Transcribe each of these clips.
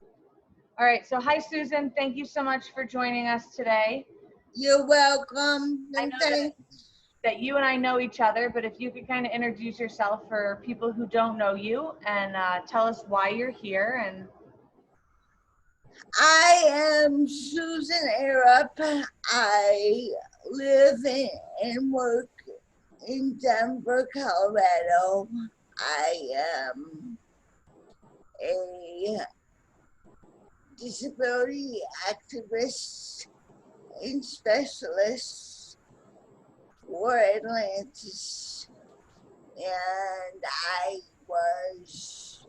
All right, so hi, Susan. Thank you so much for joining us today. You're welcome, I and know thank that you and I know each other, but if you could kind of introduce yourself for people who don't know you and tell us why you're here. And I am Susan Arup. I live and work in Denver, Colorado. I am a disability activist and specialist for Atlantis, and was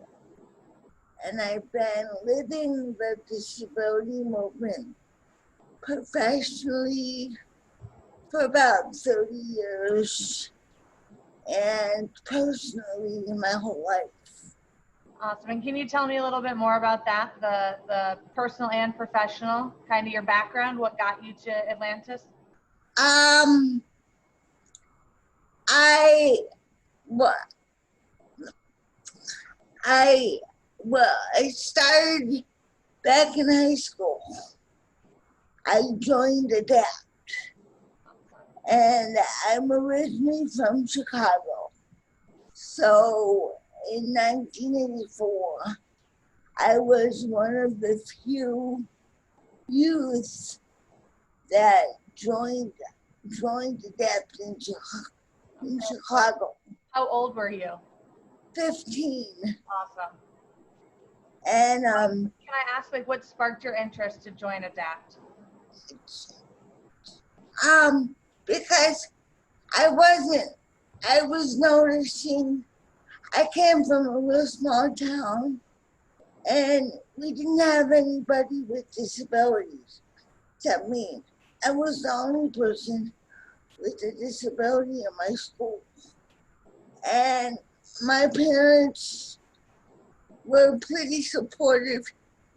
I've been living the disability movement professionally for about 30 years and personally my whole life. awesome. And can you tell me a little bit more about that, the personal and professional, kind of your background, what got you to Atlantis? Um, I, well, I started back in high school. I joined ADAPT, and I'm originally from Chicago. So in 1984, I was one of the few youth that joined ADAPT in Chicago. How old were you? 15. Awesome. And Can I ask, like, what sparked your interest to join ADAPT? because I was noticing I came from a real small town and we didn't have anybody with disabilities except me. I was the only person with a disability in my school. And my parents were pretty supportive,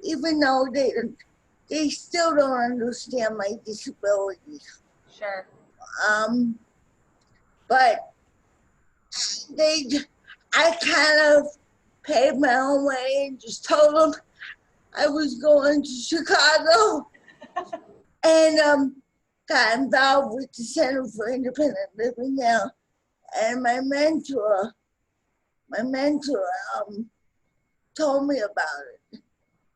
even though they still don't understand my disability. Sure. But I kind of paved my own way and just told them I was going to Chicago and got involved with the Center for Independent Living now. And my mentor told me about it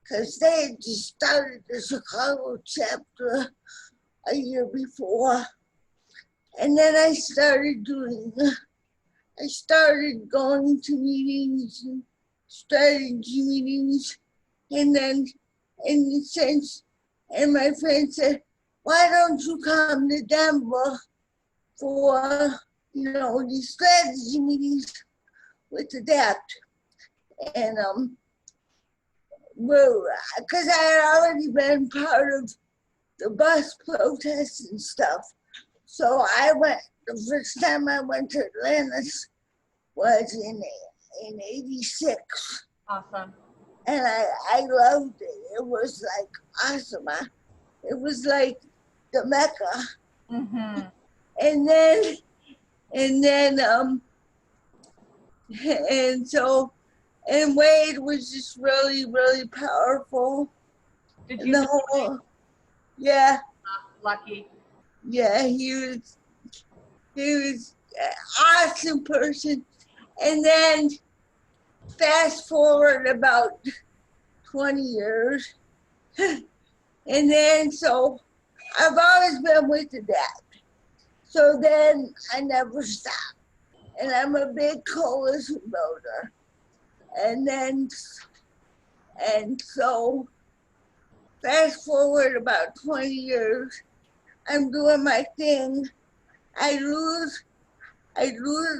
because they had just started the Chicago chapter a year before. And then I started going to meetings and strategy meetings. And then, and my friend said, why don't you come to Denver for, these strategy meetings with ADAPT? And, well, because I had already been part of the bus protests and stuff. So the first time I went to Atlantis was in 86. Awesome. And I loved it. It was like awesome. It was like the Mecca. Mm-hmm. And Wade was just really, really powerful. Did And you? the whole, yeah. Lucky. Yeah, he was an awesome person. And then fast forward about 20 years. And then so I've always been with the dad. So then I never stopped. And I'm a big coalition voter. And so fast forward about 20 years, I'm doing my thing. I lose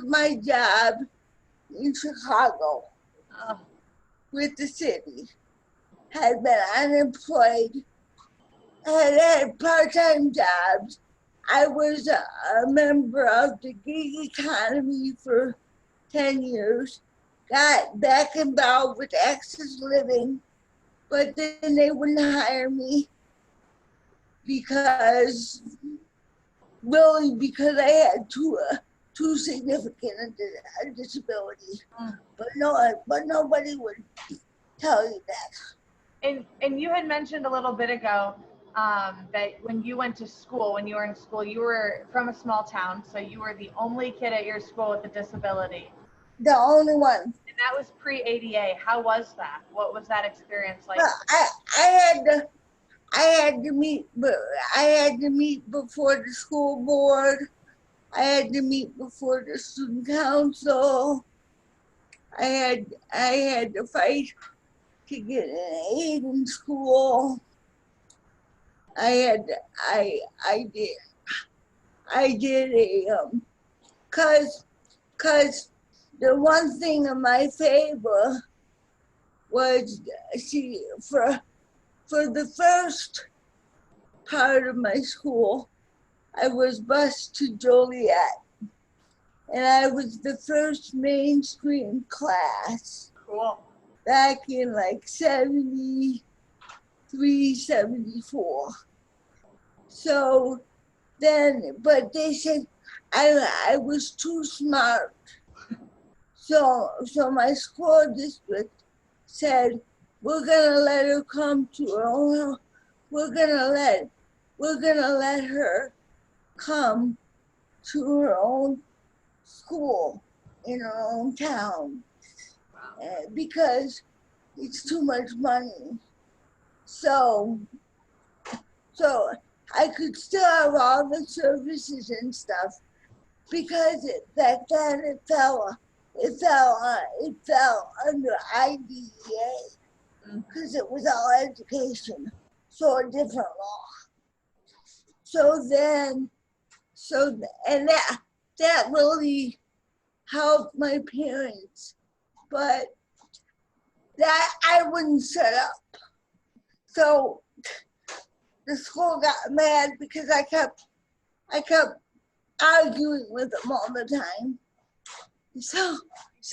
my job in Chicago with the city. Had been unemployed, had part-time jobs. I was a member of the gig economy for 10 years, got back involved with access living, but then they wouldn't hire me because I had too significant a disability. But nobody would tell you that. And you had mentioned a little bit ago that when you went to school, when you were in school, you were from a small town, so you were the only kid at your school with a disability. The only one. And that was pre-ADA. How was that? What was that experience like? Well, I had to meet, but I had to meet before the school board. I had to meet before the student council. I had to fight to get an aid in school. I did cause the one thing in my favor was, see, for the first part of my school, I was bused to Joliet, and I was the first mainstream class. Cool. Back in like 73, 74. So then, but they said I was too smart. So my school district said, we're gonna let her come to her own, we're gonna let her come to her own school in her own town, because it's too much money. So I could still have all the services and stuff, because back then it fell under IDEA, because it was all education, so a different law. And that really helped my parents, but that I wouldn't set up. So the school got mad because I kept arguing with them all the time. So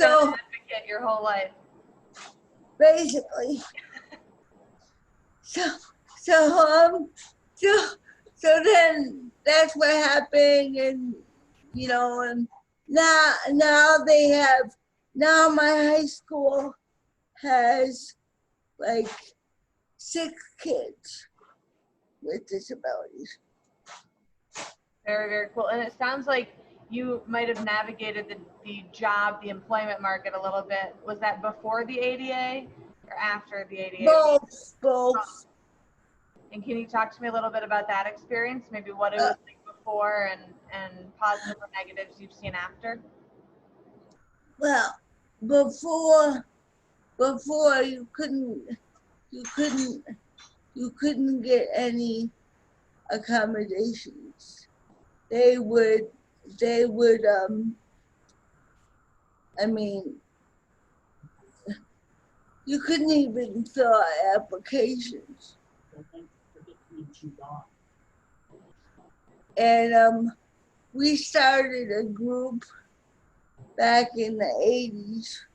Advocate your whole life. Basically. So then that's what happened, and and now my high school has like 6 kids with disabilities. Very, very cool. And it sounds like you might have navigated the employment market a little bit. Was that before the ADA or after the ADA? Both. And can you talk to me a little bit about that experience? Maybe what it was like before, and positive or negatives you've seen after? Well, before you couldn't get any accommodations. They would I mean, you couldn't even fill out applications. And we started a group back in the 80s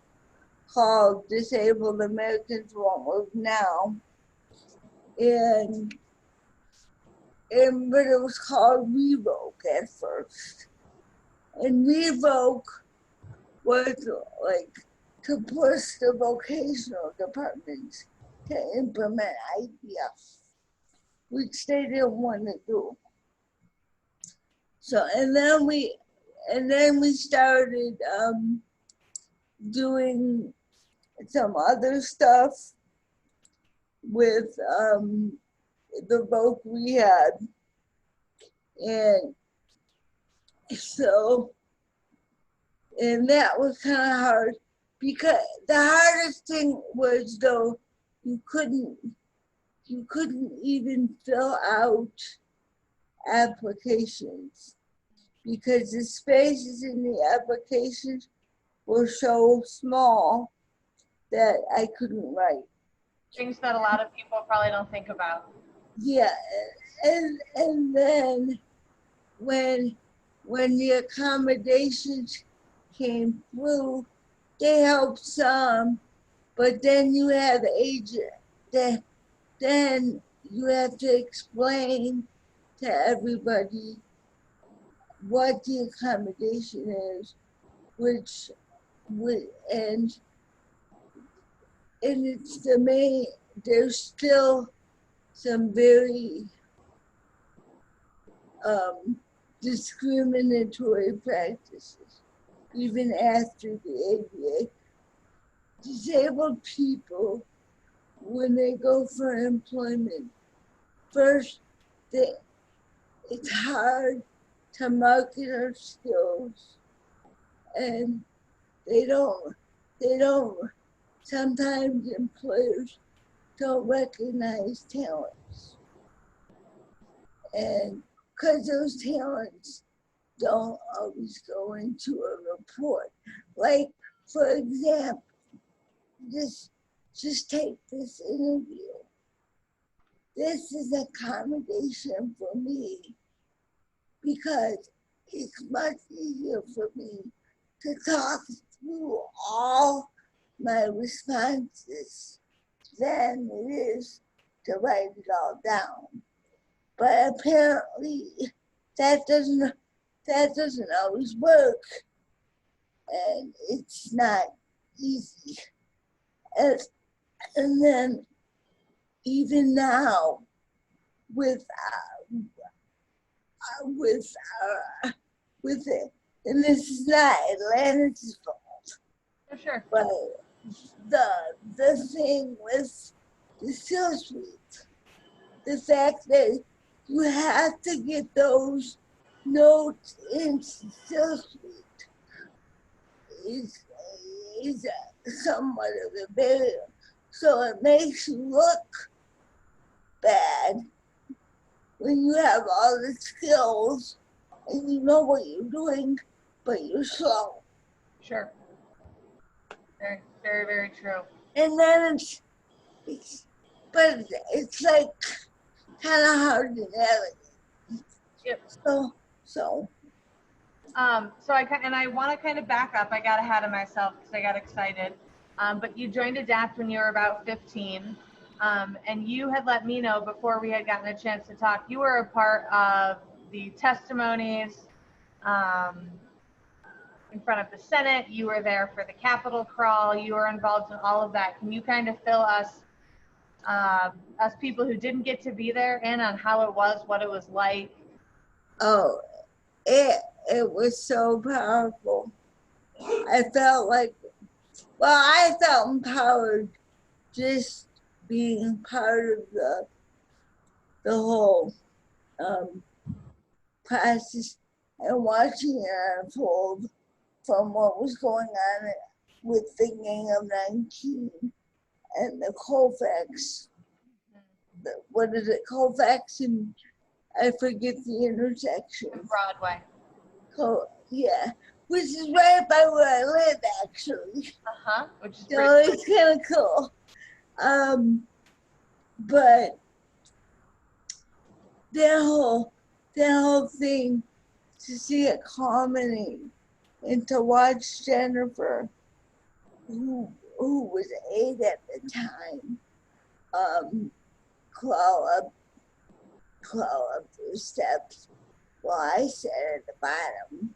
called Disabled Americans Won't Move Now. But it was called Revoke at first. And Revoke was like to push the vocational departments to implement IDF, which they didn't want to do. So, and then we started doing some other stuff with the voc we had. And that was kind of hard, because the hardest thing was, though, you couldn't even fill out applications, because the spaces in the applications were so small that I couldn't write. Things that a lot of people probably don't think about. Yeah, and then when the accommodations came through, they helped some, but then you have then you have to explain to everybody what the accommodation is, and it's the there's still some very discriminatory practices, even after the ADA. Disabled people, when they go for employment, first, it's hard to market our skills, and they don't, sometimes employers don't recognize talents. And because those talents don't always go into a report. Like, for example, just take this interview. This is accommodation for me because it's much easier for me to talk through all my responses than it is to write it all down. But apparently that doesn't always work, and it's not easy. And then even now with it, and this is not Atlantis' fault, For sure. but the thing with the sales suite, the fact that you have to get those notes into sales suite is somewhat of a barrier. So it makes you look bad when you have all the skills and you know what you're doing, but you're slow. Sure. Very, very, very true. And then but it's like kind of hard to navigate. Yep. So I want to kind of back up. I got ahead of myself because I got excited. But you joined ADAPT when you were about 15. And you had let me know before we had gotten a chance to talk, you were a part of the testimonies in front of the Senate. You were there for the Capitol crawl. You were involved in all of that. Can you kind of fill us people who didn't get to be there in on how it was, what it was like? Oh, it was so powerful. I felt empowered just being part of the whole process and watching it unfold from what was going on with the Gang of 19 and the Colfax. What is it, Colfax? And I forget the intersection. Broadway. Yeah, which is right by where I live, actually. Which is so it's kind of cool. But that whole thing, to see it culminate and to watch Jennifer, who was 8 at the time, crawl up the steps while I sat at the bottom.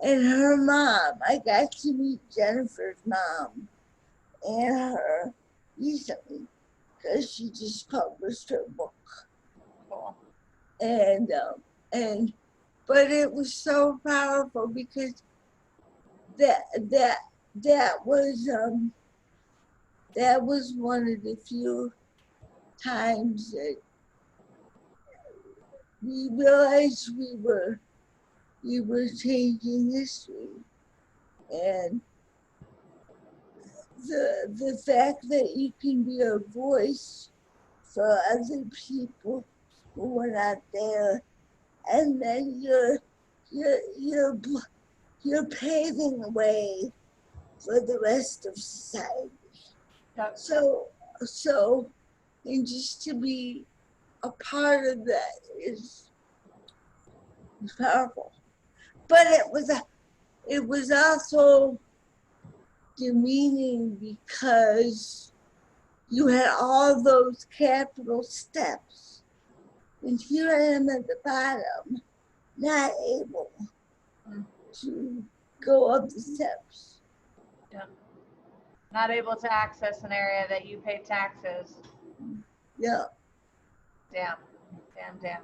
And her mom, I got to meet Jennifer's mom and her recently because she just published her book. Cool. But it was so powerful because that was one of the few times that we realized we were changing history. And the fact that you can be a voice for other people who were not there, and then you're paving the way for the rest of society. Yep. So, and just to be a part of that is powerful. But it was also demeaning because you had all those capital steps, and here I am at the bottom, not able to go up the steps. Yeah. Not able to access an area that you pay taxes. Yeah. Damn, damn, damn.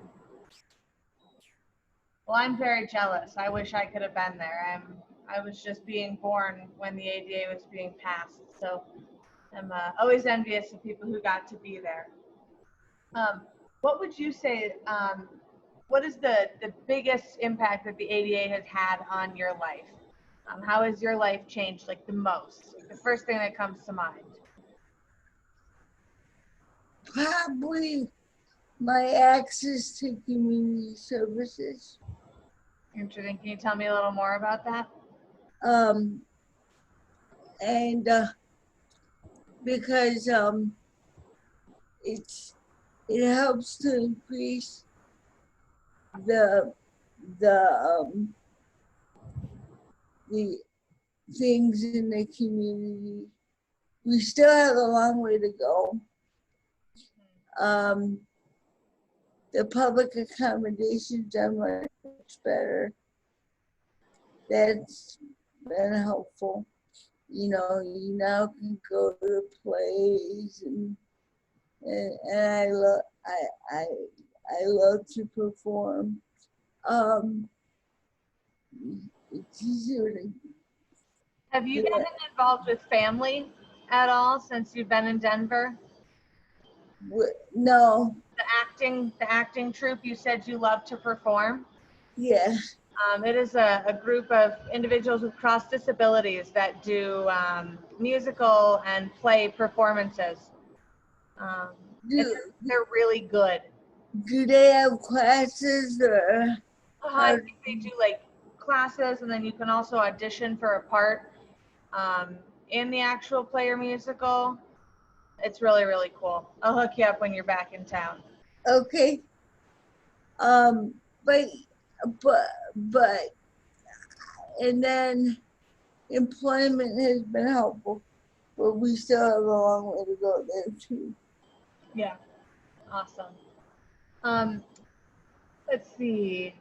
Well, I'm very jealous. I wish I could have been there. I was just being born when the ADA was being passed, so I'm always envious of people who got to be there. What would you say? What is the biggest impact that the ADA has had on your life? How has your life changed, like the most? Like the first thing that comes to mind. Probably my access to community services. Interesting. Can you tell me a little more about that? Um, and because it helps to increase the the the things in the community. We still have a long way to go. The public accommodations are much better. That's been helpful. You know, you now can go to plays and I love to perform. Um, it's easier to Have you get. gotten involved with family at all since you've been in Denver? No, The acting troupe you said you love to perform. yeah. It is a group of individuals with cross disabilities that do musical and play performances. Um, and Do, they're really good. do they have classes or I how? think they do like classes, and then you can also audition for a part in the actual player musical. It's really, really cool. I'll hook you up when you're back in town. Okay. Um, but but and then employment has been helpful, but we still have a long way to go there too. Yeah, awesome. Let's see.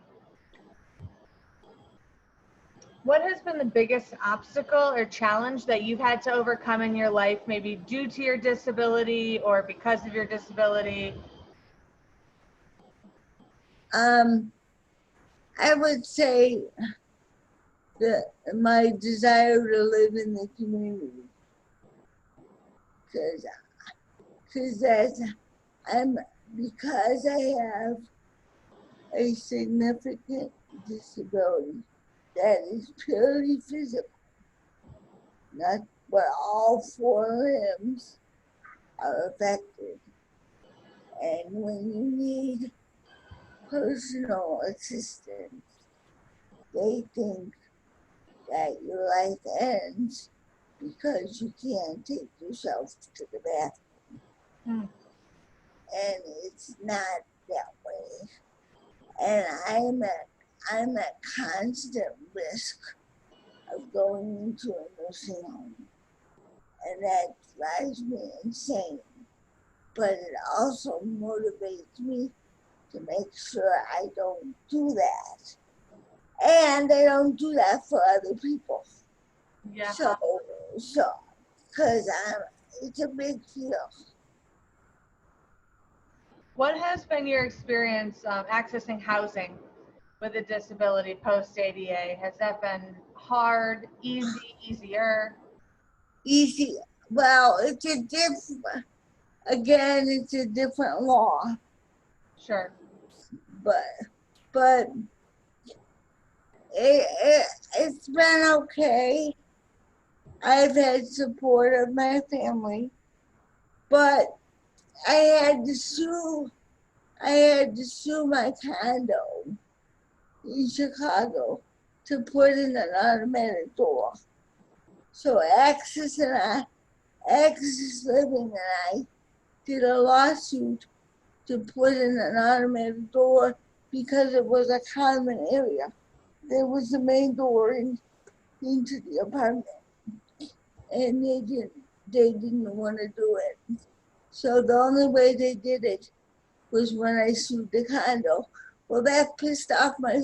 What has been the biggest obstacle or challenge that you've had to overcome in your life, maybe due to your disability or because of your disability? I would say that my desire to live in the community, because that's I'm because I have a significant disability that is purely physical, not but all four limbs are affected. And when you need personal assistance, they think that your life ends because you can't take yourself to the bathroom. Hmm. And it's not that way. And I'm at constant risk of going into a nursing home. And that drives me insane. But it also motivates me to make sure I don't do that. And I don't do that for other people. Yeah. So, so, because it's a big deal. What has been your experience accessing housing with a disability post ADA? Has that been hard, easy, easier? Easy. Well, it's a different, again, it's a different law, Sure. but, but it's been okay. I've had support of my family, but I had to sue, I had to sue my condo in Chicago to put in an automatic door. So Access Living and I did a lawsuit to put in an automated door because it was a common area. There was the main door into the apartment, and they didn't want to do it. So the only way they did it was when I sued the condo. Well, that pissed off my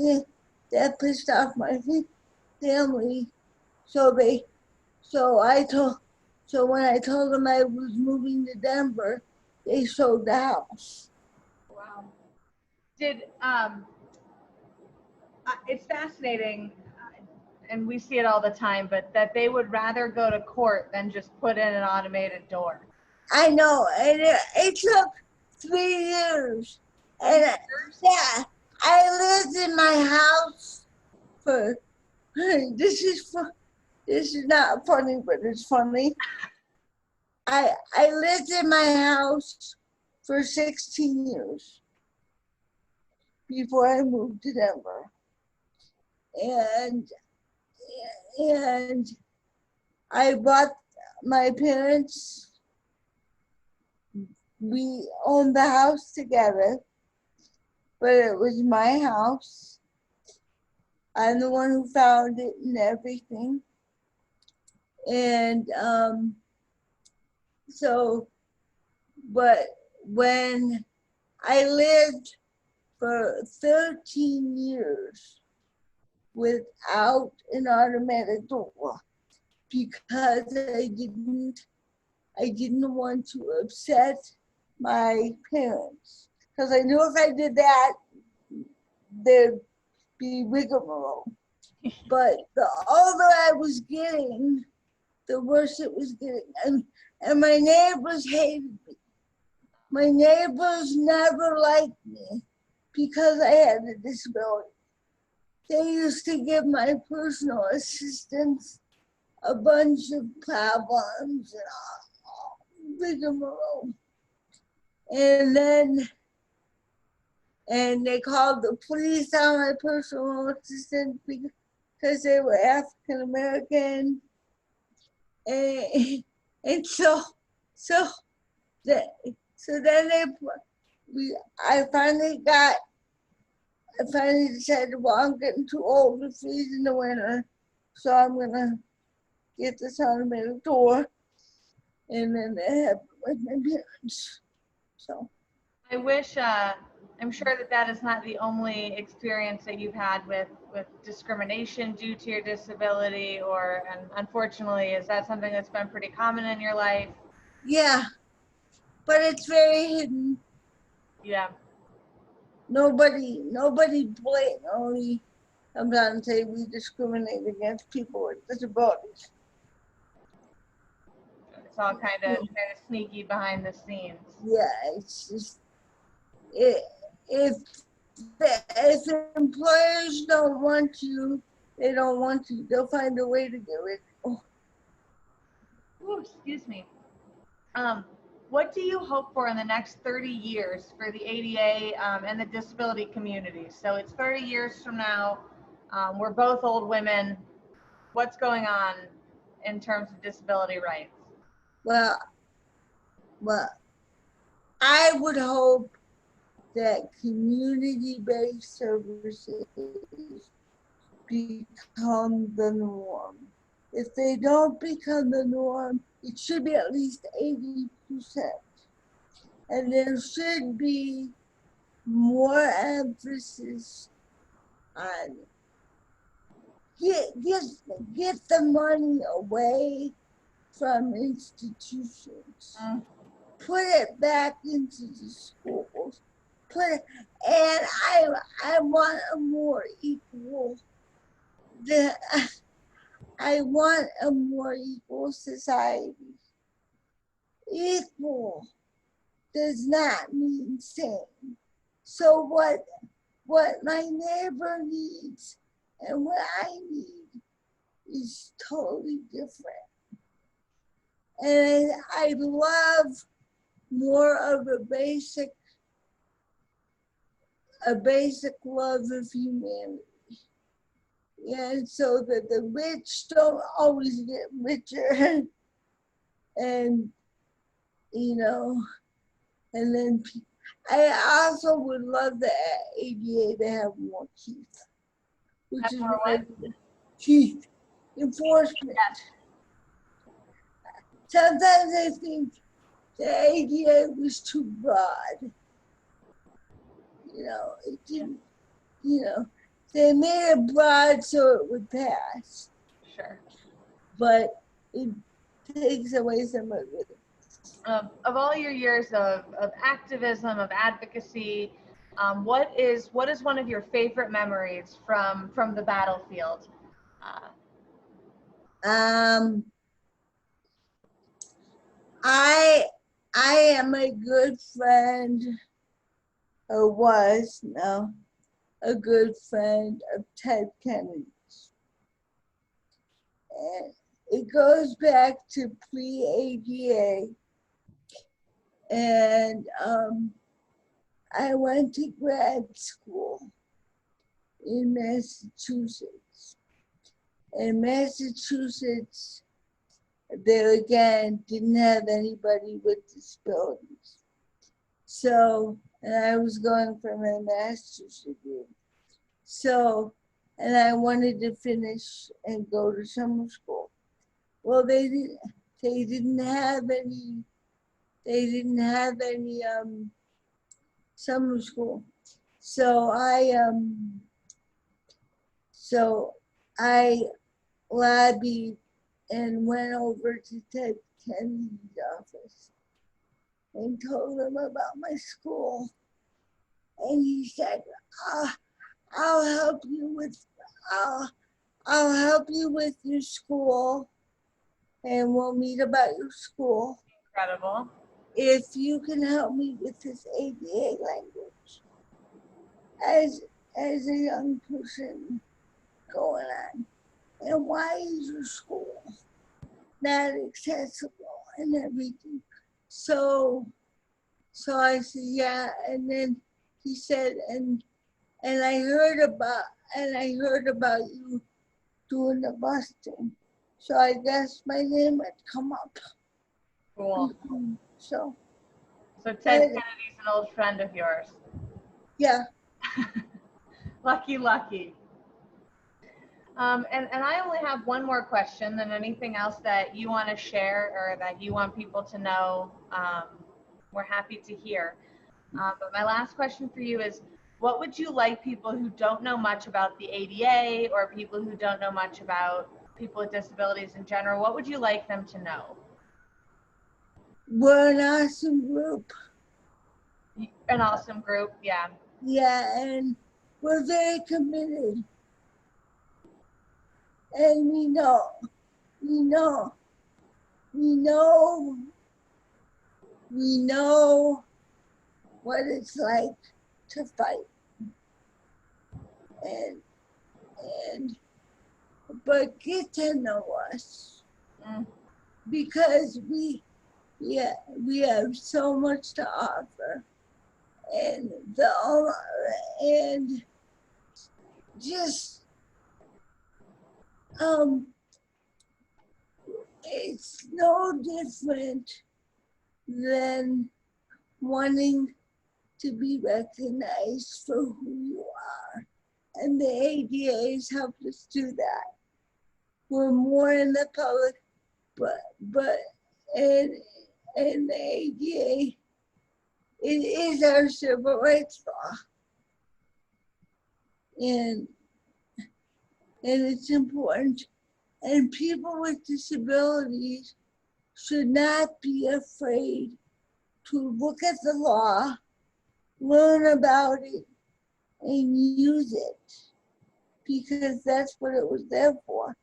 family. So I told So when I told them I was moving to Denver, they sold the house. Wow. Did it's fascinating, and we see it all the time, but that they would rather go to court than just put in an automated door. I know, and it took 3 years. And yeah, I lived in my house for, this is not funny, but it's funny. I lived in my house for 16 years before I moved to Denver. And I bought my parents, we owned the house together, but it was my house. I'm the one who found it and everything. And so, but when I lived for 13 years without an automatic door because I didn't want to upset my parents. Because I knew if I did that, there'd be rigmarole. But the older I was getting, the worse it was getting. And my neighbors hated me. My neighbors never liked me because I had a disability. They used to give my personal assistants a bunch of problems and all rigmarole. And they called the police on my personal assistant because they were African American. And so then I finally decided, well, I'm getting too old to freeze in the winter, so I'm gonna get this automated door. And then it happened with my parents. So I wish, I'm sure that is not the only experience that you've had with discrimination due to your disability, and unfortunately, is that something that's been pretty common in your life? yeah, but it's very hidden. Yeah. Nobody blatantly comes out and say we discriminate against people with disabilities. It's all kind of sneaky behind the scenes. Yeah, it's just if employers don't want you, they don't want you. They'll find a way to get rid of you. Ooh, excuse me. What do you hope for in the next 30 years for the ADA and the disability community? So it's 30 years from now. We're both old women. What's going on in terms of disability rights? Well, I would hope that community-based services become the norm. If they don't become the norm, it should be at least 80%. And there should be more emphasis on get the money away from institutions. Put it back into the schools. And I want a more equal society. Equal does not mean same. So what my neighbor needs and what I need is totally different. And I love more of a basic love of humanity. And so that the rich don't always get richer. And, and then I also would love the ADA to have more teeth, which is what teeth enforcement. Yes. Sometimes I think the ADA was too broad. It didn't, they made it broad so it would pass. Sure. But takes away some of it. Of all your years of activism, of advocacy, what is one of your favorite memories from the battlefield? Um, I am a good friend, or was now a good friend of Ted Kennedy's. And it goes back to pre-ADA. And I went to grad school in Massachusetts. And Massachusetts, there again, didn't have anybody with disabilities. So, and I was going for my master's degree. So, and I wanted to finish and go to summer school. Well, they didn't have any summer school. So I lobbied and went over to Ted Kennedy's office and told him about my school. And he said, I'll help you with your school, and we'll meet about your school. Incredible. If you can help me with this ADA language as a young person going on. And why is your school not accessible and everything? So I said, yeah. And then he said, and I heard about you doing the busting. So I guess my name had come up. Cool. So Ted Kennedy's an old friend of yours. Yeah. Lucky. And I only have one more question, and anything else that you want to share or that you want people to know, we're happy to hear. But my last question for you is, what would you like people who don't know much about the ADA or people who don't know much about people with disabilities in general, what would you like them to know? We're an awesome group. An awesome group, yeah. Yeah, and we're very committed. And we know what it's like to fight. But get to know us because we have so much to offer, and just it's no different than wanting to be recognized for who you are. And the ADA has helped us do that. We're more in the public, but and the ADA, it is our civil rights law. And it's important. And people with disabilities should not be afraid to look at the law, learn about it, and use it, because that's what it was there for.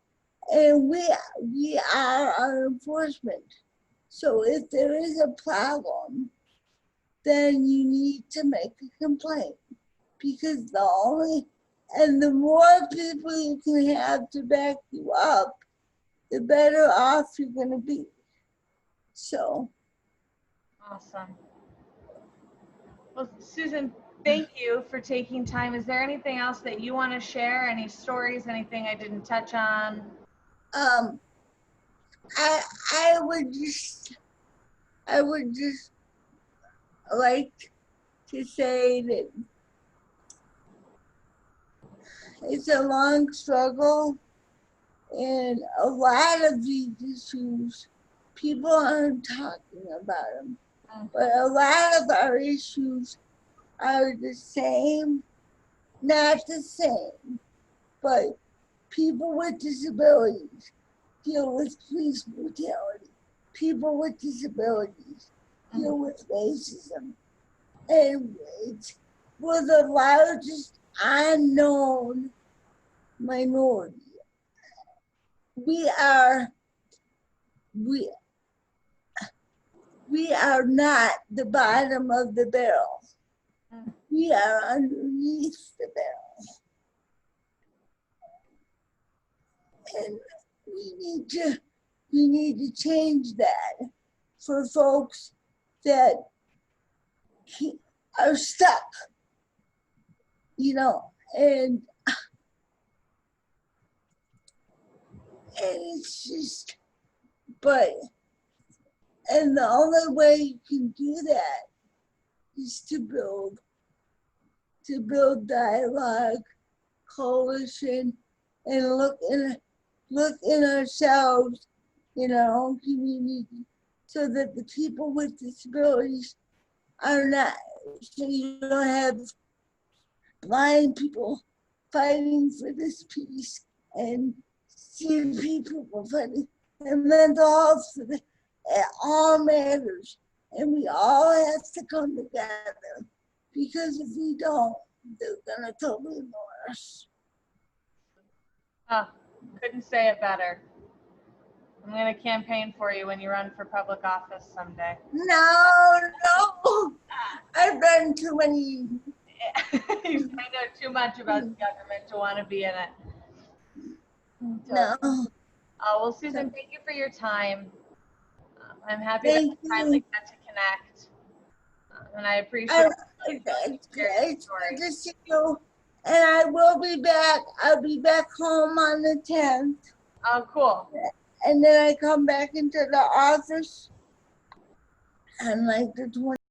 And we are our enforcement. So if there is a problem, then you need to make a complaint, because the more people you can have to back you up, the better off you're gonna be. So. Awesome. Well, Susan, thank you for taking time. Is there anything else that you want to share? Any stories, anything I didn't touch on? I would just like to say that it's a long struggle, and a lot of these issues, people aren't talking about them. But a lot of our issues are the same, not the same, but people with disabilities deal with police brutality. people with disabilities deal with racism. And we're the largest unknown minority. We are not the bottom of the barrel. We are underneath the barrel. And we need to change that for folks that are stuck, you know, and it's just, and the only way you can do that is to build dialogue, coalition, and look in ourselves, in our own community, so that the people with disabilities are not, so you don't have blind people fighting for this peace and CP people fighting and mental health. It all matters, and we all have to come together, because if we don't, they're gonna totally ignore us. Oh, couldn't say it better. I'm going to campaign for you when you run for public office someday. No, I've done too many. You find out too much about the government to want to be in it. No. Well, Susan, thank you for your time. I'm happy that we finally got to connect. And I appreciate it's good to see you. And I will be back. I'll be back home on the 10th. Oh, cool. And then I come back into the office on like the 20th.